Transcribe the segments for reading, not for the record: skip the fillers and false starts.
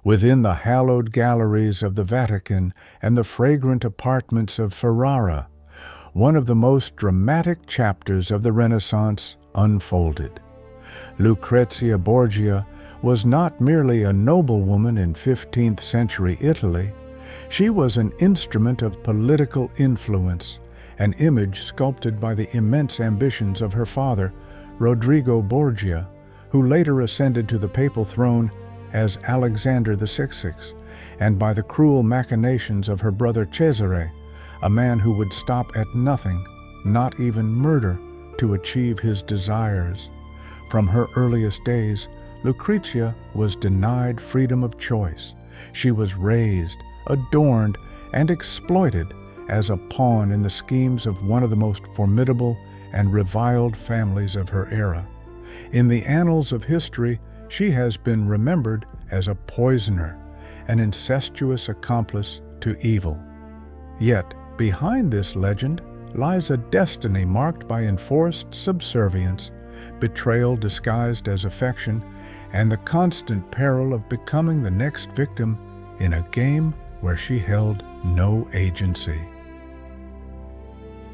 Within the hallowed galleries of the Vatican and the fragrant apartments of Ferrara, one of the most dramatic chapters of the Renaissance unfolded. Lucrezia Borgia was not merely a noblewoman in 15th century Italy. She was an instrument of political influence, an image sculpted by the immense ambitions of her father, Rodrigo Borgia, who later ascended to the papal throne as Alexander VI, and by the cruel machinations of her brother Cesare, a man who would stop at nothing, not even murder, to achieve his desires. From her earliest days, Lucrezia was denied freedom of choice. She was raised, adorned, and exploited as a pawn in the schemes of one of the most formidable and reviled families of her era. In the annals of history, she has been remembered as a poisoner, an incestuous accomplice to evil. Yet, behind this legend lies a destiny marked by enforced subservience, betrayal disguised as affection, and the constant peril of becoming the next victim in a game where she held no agency.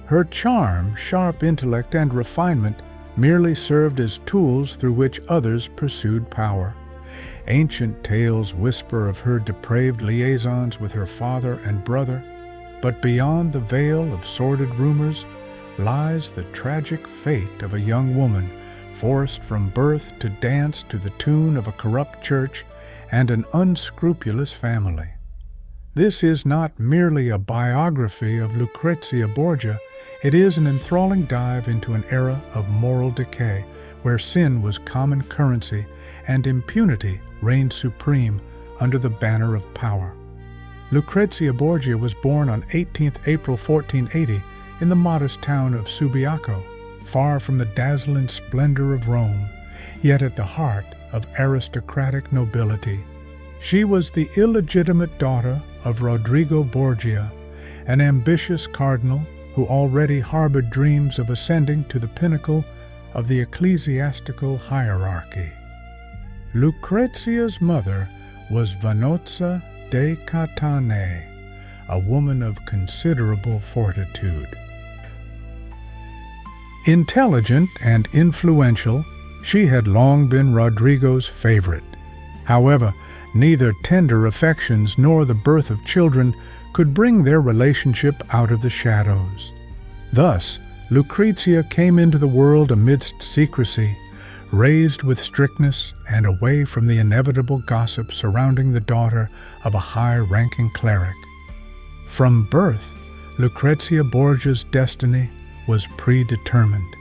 Her charm, sharp intellect, and refinement merely served as tools through which others pursued power. Ancient tales whisper of her depraved liaisons with her father and brother, but beyond the veil of sordid rumors lies the tragic fate of a young woman forced from birth to dance to the tune of a corrupt church and an unscrupulous family. This is not merely a biography of Lucrezia Borgia, it is an enthralling dive into an era of moral decay where sin was common currency and impunity reigned supreme under the banner of power. Lucrezia Borgia was born on 18th April 1480 in the modest town of Subiaco, far from the dazzling splendor of Rome, yet at the heart of aristocratic nobility. She was the illegitimate daughter of Rodrigo Borgia, an ambitious cardinal who already harbored dreams of ascending to the pinnacle of the ecclesiastical hierarchy. Lucrezia's mother was Vanozza de Catane, a woman of considerable fortitude. Intelligent and influential, she had long been Rodrigo's favorite. However, neither tender affections nor the birth of children could bring their relationship out of the shadows. Thus, Lucrezia came into the world amidst secrecy, raised with strictness and away from the inevitable gossip surrounding the daughter of a high-ranking cleric. From birth, Lucrezia Borgia's destiny was predetermined.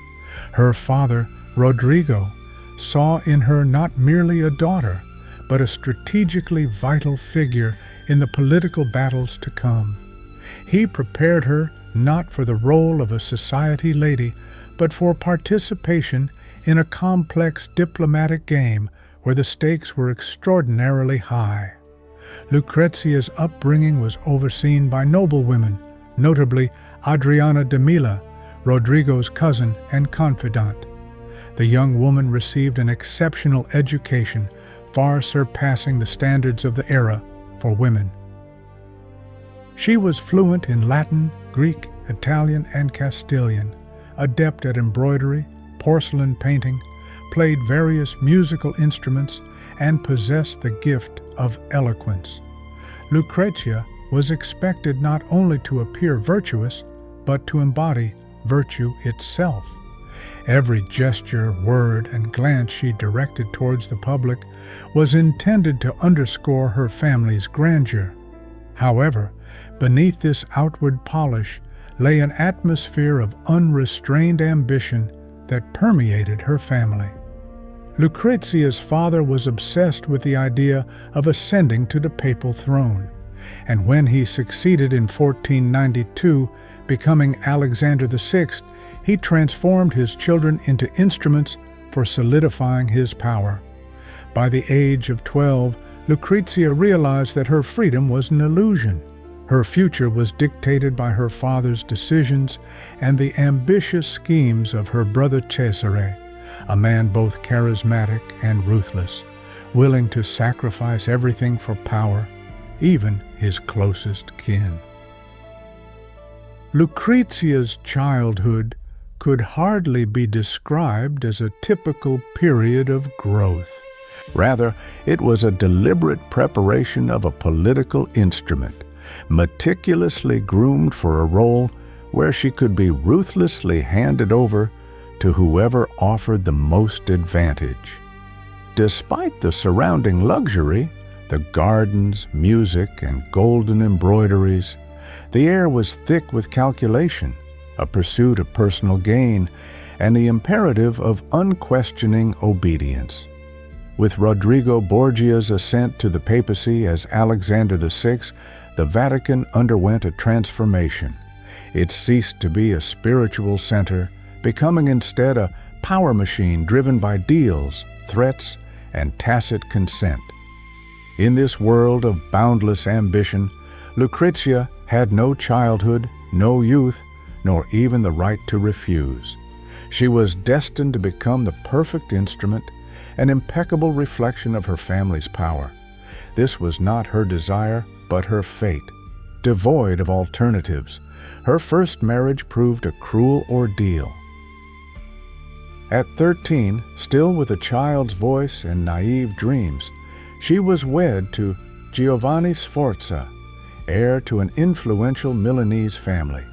Her father, Rodrigo, saw in her not merely a daughter, but a strategically vital figure in the political battles to come. He prepared her not for the role of a society lady, but for participation in a complex diplomatic game where the stakes were extraordinarily high. Lucrezia's upbringing was overseen by noblewomen, notably Adriana de Mila, Rodrigo's cousin and confidant. The young woman received an exceptional education, far surpassing the standards of the era for women. She was fluent in Latin, Greek, Italian, and Castilian, adept at embroidery, porcelain painting, played various musical instruments, and possessed the gift of eloquence. Lucrezia was expected not only to appear virtuous, but to embody virtue itself. Every gesture, word, and glance she directed towards the public was intended to underscore her family's grandeur. However, beneath this outward polish lay an atmosphere of unrestrained ambition that permeated her family. Lucrezia's father was obsessed with the idea of ascending to the papal throne, and when he succeeded in 1492, becoming Alexander VI, he transformed his children into instruments for solidifying his power. By the age of 12, Lucrezia realized that her freedom was an illusion. Her future was dictated by her father's decisions and the ambitious schemes of her brother Cesare, a man both charismatic and ruthless. willing to sacrifice everything for power, even his closest kin. Lucrezia's childhood could hardly be described as a typical period of growth. Rather, it was a deliberate preparation of a political instrument, meticulously groomed for a role where she could be ruthlessly handed over to whoever offered the most advantage. Despite the surrounding luxury, the gardens, music, and golden embroideries, the air was thick with calculation, a pursuit of personal gain, and the imperative of unquestioning obedience. With Rodrigo Borgia's ascent to the papacy as Alexander VI, the Vatican underwent a transformation. It ceased to be a spiritual center, becoming instead a power machine driven by deals, threats, and tacit consent. In this world of boundless ambition, Lucrezia had no childhood, no youth, nor even the right to refuse. She was destined to become the perfect instrument, an impeccable reflection of her family's power. This was not her desire, but her fate. Devoid of alternatives, her first marriage proved a cruel ordeal. At 13, still with a child's voice and naive dreams, she was wed to Giovanni Sforza, heir to an influential Milanese family.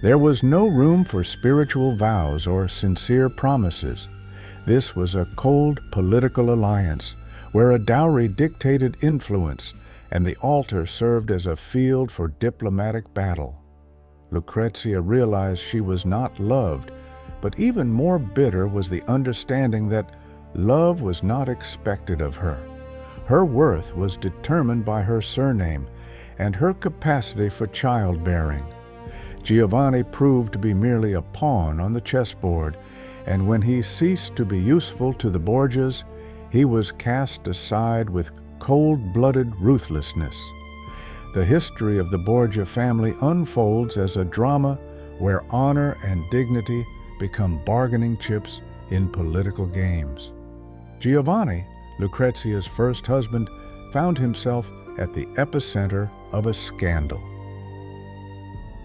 There was no room for spiritual vows or sincere promises. This was a cold political alliance, where a dowry dictated influence and the altar served as a field for diplomatic battle. Lucrezia realized she was not loved, but even more bitter was the understanding that love was not expected of her. Her worth was determined by her surname and her capacity for childbearing. Giovanni proved to be merely a pawn on the chessboard, and when he ceased to be useful to the Borgias, he was cast aside with cold-blooded ruthlessness. The history of the Borgia family unfolds as a drama where honor and dignity become bargaining chips in political games. Giovanni, Lucrezia's first husband, found himself at the epicenter of a scandal.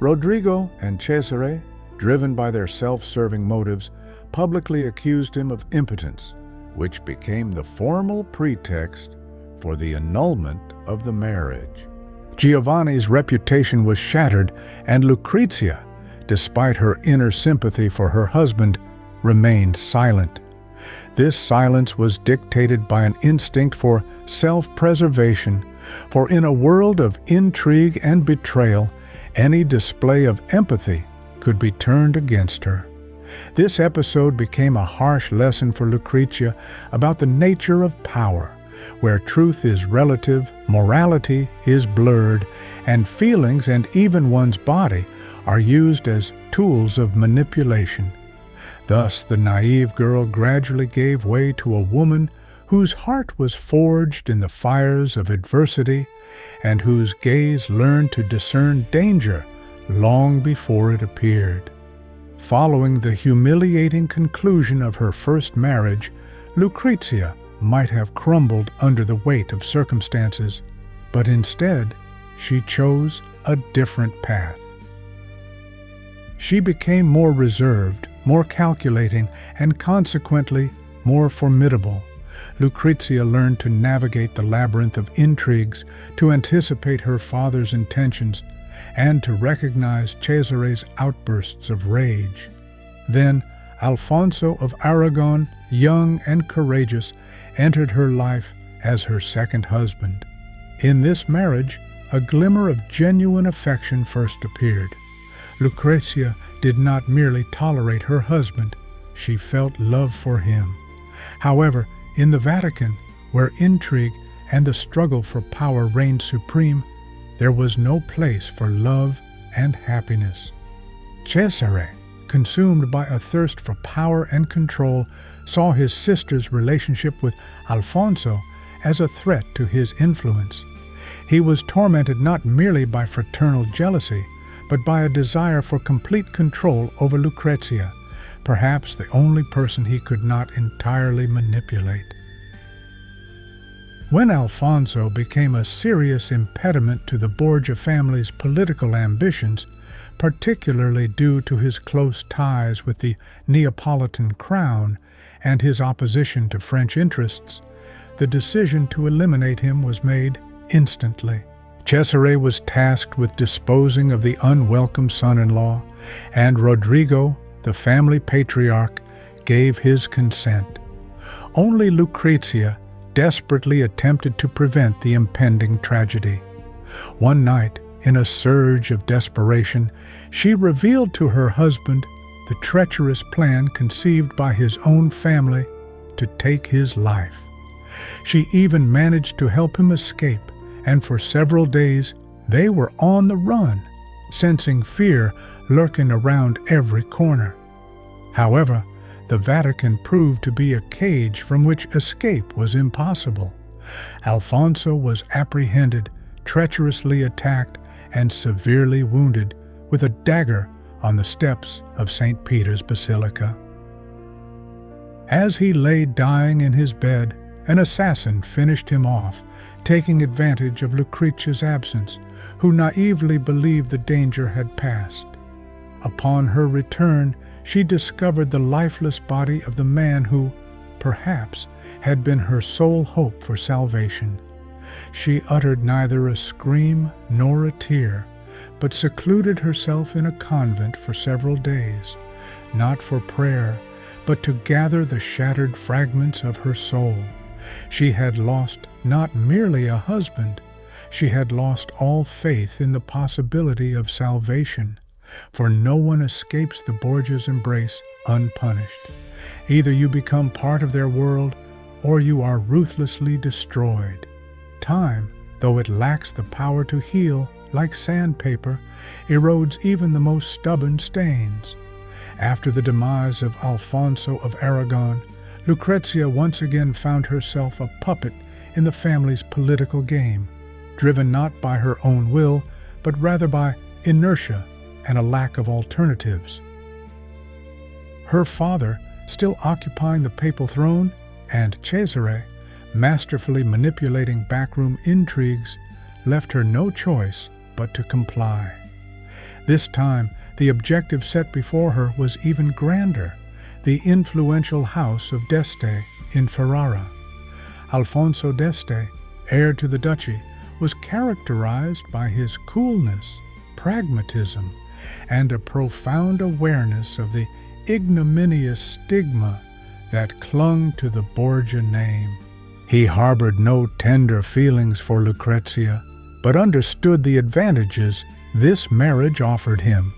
Rodrigo and Cesare, driven by their self-serving motives, publicly accused him of impotence, which became the formal pretext for the annulment of the marriage. Giovanni's reputation was shattered, and Lucrezia, despite her inner sympathy for her husband, remained silent. This silence was dictated by an instinct for self-preservation, for in a world of intrigue and betrayal, any display of empathy could be turned against her. This episode became a harsh lesson for Lucrezia about the nature of power, where truth is relative, morality is blurred, and feelings and even one's body are used as tools of manipulation. Thus, the naive girl gradually gave way to a woman whose heart was forged in the fires of adversity and whose gaze learned to discern danger long before it appeared. Following the humiliating conclusion of her first marriage, Lucrezia might have crumbled under the weight of circumstances, but instead she chose a different path. She became more reserved, more calculating, and consequently more formidable. Lucrezia learned to navigate the labyrinth of intrigues, to anticipate her father's intentions, and to recognize Cesare's outbursts of rage. Then Alfonso of Aragon, young and courageous, entered her life as her second husband. In this marriage, a glimmer of genuine affection first appeared. Lucrezia did not merely tolerate her husband, she felt love for him. However, in the Vatican, where intrigue and the struggle for power reigned supreme, there was no place for love and happiness. Cesare, consumed by a thirst for power and control, saw his sister's relationship with Alfonso as a threat to his influence. He was tormented not merely by fraternal jealousy, but by a desire for complete control over Lucrezia, perhaps the only person he could not entirely manipulate. When Alfonso became a serious impediment to the Borgia family's political ambitions, particularly due to his close ties with the Neapolitan crown and his opposition to French interests, the decision to eliminate him was made instantly. Cesare was tasked with disposing of the unwelcome son-in-law, and Rodrigo, the family patriarch, gave his consent. Only Lucrezia desperately attempted to prevent the impending tragedy. One night, in a surge of desperation, she revealed to her husband the treacherous plan conceived by his own family to take his life. She even managed to help him escape, and for several days they were on the run, sensing fear lurking around every corner. However, the Vatican proved to be a cage from which escape was impossible. Alfonso was apprehended, treacherously attacked, and severely wounded with a dagger on the steps of St. Peter's Basilica. As he lay dying in his bed, an assassin finished him off, taking advantage of Lucrezia's absence, who naively believed the danger had passed. Upon her return, she discovered the lifeless body of the man who, perhaps, had been her sole hope for salvation. She uttered neither a scream nor a tear, but secluded herself in a convent for several days, not for prayer, but to gather the shattered fragments of her soul. She had lost not merely a husband, she had lost all faith in the possibility of salvation, for no one escapes the Borgia's embrace unpunished. Either you become part of their world, or you are ruthlessly destroyed. Time, though it lacks the power to heal, like sandpaper, erodes even the most stubborn stains. After the demise of Alfonso of Aragon, Lucrezia once again found herself a puppet in the family's political game, driven not by her own will, but rather by inertia and a lack of alternatives. Her father, still occupying the papal throne, and Cesare, masterfully manipulating backroom intrigues, left her no choice but to comply. This time, the objective set before her was even grander: the influential house of d'Este in Ferrara. Alfonso d'Este, heir to the duchy, was characterized by his coolness, pragmatism, and a profound awareness of the ignominious stigma that clung to the Borgia name. He harbored no tender feelings for Lucrezia, but understood the advantages this marriage offered him,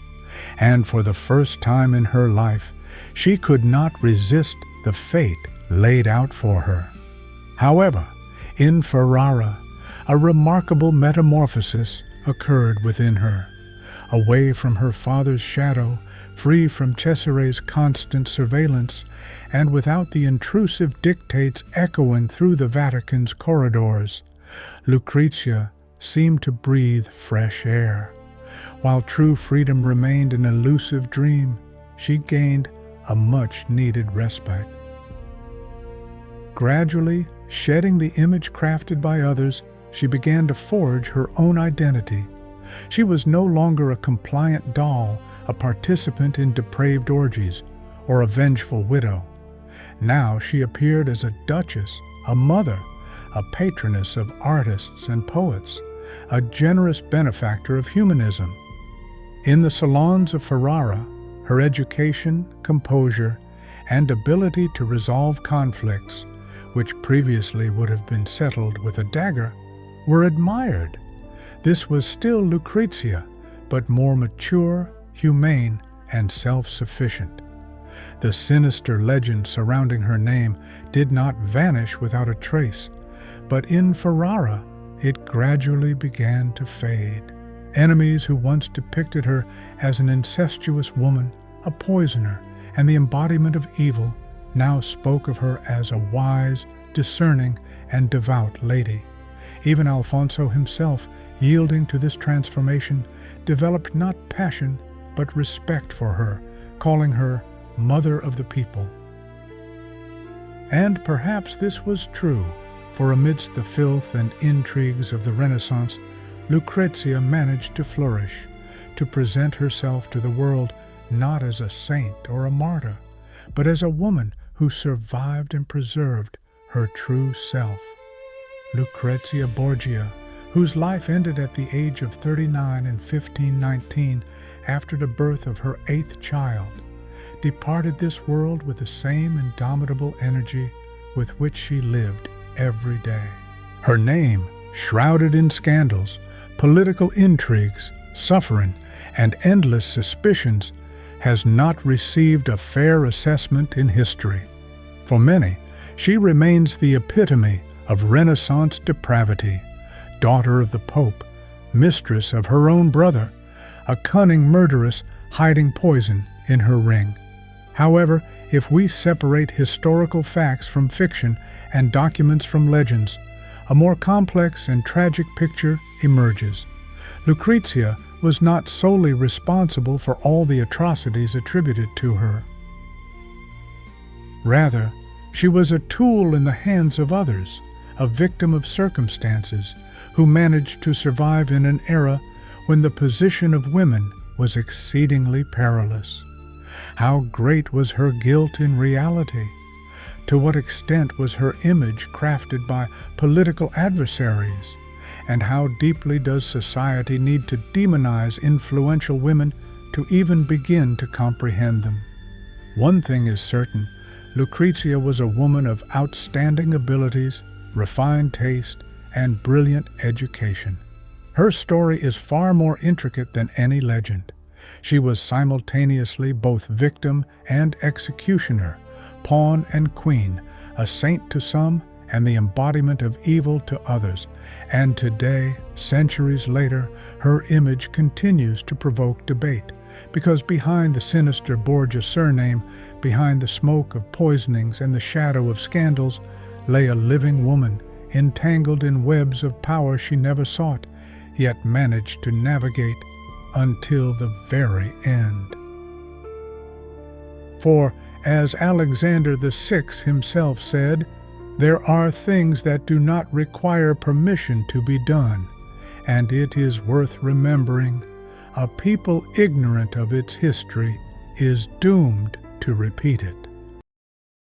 and for the first time in her life, she could not resist the fate laid out for her. However, in Ferrara, a remarkable metamorphosis occurred within her. Away from her father's shadow, free from Cesare's constant surveillance, and without the intrusive dictates echoing through the Vatican's corridors, Lucrezia seemed to breathe fresh air. While true freedom remained an elusive dream, she gained a much-needed respite. Gradually, shedding the image crafted by others, she began to forge her own identity. She was no longer a compliant doll, a participant in depraved orgies, or a vengeful widow. Now she appeared as a duchess, a mother, a patroness of artists and poets, a generous benefactor of humanism. In the salons of Ferrara, her education, composure, and ability to resolve conflicts, which previously would have been settled with a dagger, were admired. This was still Lucrezia, but more mature, humane, and self-sufficient. The sinister legend surrounding her name did not vanish without a trace, but in Ferrara it gradually began to fade. Enemies who once depicted her as an incestuous woman, a poisoner, and the embodiment of evil, now spoke of her as a wise, discerning, and devout lady. Even Alfonso himself, yielding to this transformation, developed not passion, but respect for her, calling her Mother of the People. And perhaps this was true. For amidst the filth and intrigues of the Renaissance, Lucrezia managed to flourish, to present herself to the world not as a saint or a martyr, but as a woman who survived and preserved her true self. Lucrezia Borgia, whose life ended at the age of 39 in 1519 after the birth of her 8th child, departed this world with the same indomitable energy with which she lived every day. Her name, shrouded in scandals, political intrigues, suffering, and endless suspicions, has not received a fair assessment in history. For many, she remains the epitome of Renaissance depravity, daughter of the Pope, mistress of her own brother, a cunning murderess hiding poison in her ring. However, if we separate historical facts from fiction and documents from legends, a more complex and tragic picture emerges. Lucrezia was not solely responsible for all the atrocities attributed to her. Rather, she was a tool in the hands of others, a victim of circumstances, who managed to survive in an era when the position of women was exceedingly perilous. How great was her guilt in reality? To what extent was her image crafted by political adversaries? And how deeply does society need to demonize influential women to even begin to comprehend them? One thing is certain: Lucrezia was a woman of outstanding abilities, refined taste, and brilliant education. Her story is far more intricate than any legend. She was simultaneously both victim and executioner, pawn and queen, a saint to some and the embodiment of evil to others. And today, centuries later, her image continues to provoke debate, because behind the sinister Borgia surname, behind the smoke of poisonings and the shadow of scandals, lay a living woman, entangled in webs of power she never sought, yet managed to navigate until the very end. For, as Alexander VI himself said, there are things that do not require permission to be done, and it is worth remembering, a people ignorant of its history is doomed to repeat it.